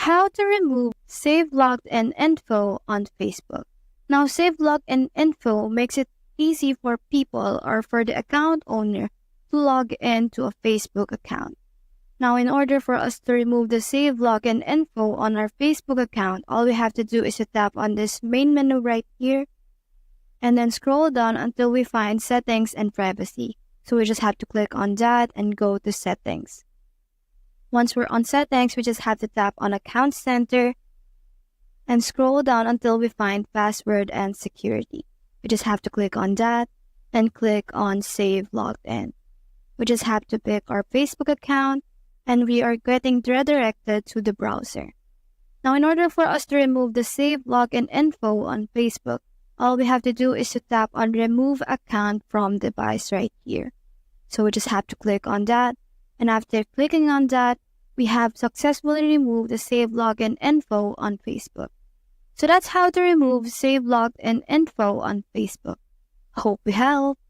how to remove save logged in info on Facebook. Now, save logged in info makes it easy for people or for the account owner to log in to a Facebook account. Now, in order for us to remove the save login info on our Facebook account, all we have to do is to tap on this main menu right here and then scroll down until we find settings and privacy. So we just have to click on that and go to settings. Once we're on settings, we just have to tap on account center and scroll down until we find password and security. We just have to click on that and click on save logged in. We just have to pick our Facebook account and we are getting redirected to the browser. Now, in order for us to remove the save login info on Facebook, all we have to do is to tap on remove account from device right here. So we just have to click on that. And after clicking on that, we have successfully removed the save login info on Facebook. So that's how to remove save logged in info on Facebook. Hope we helped.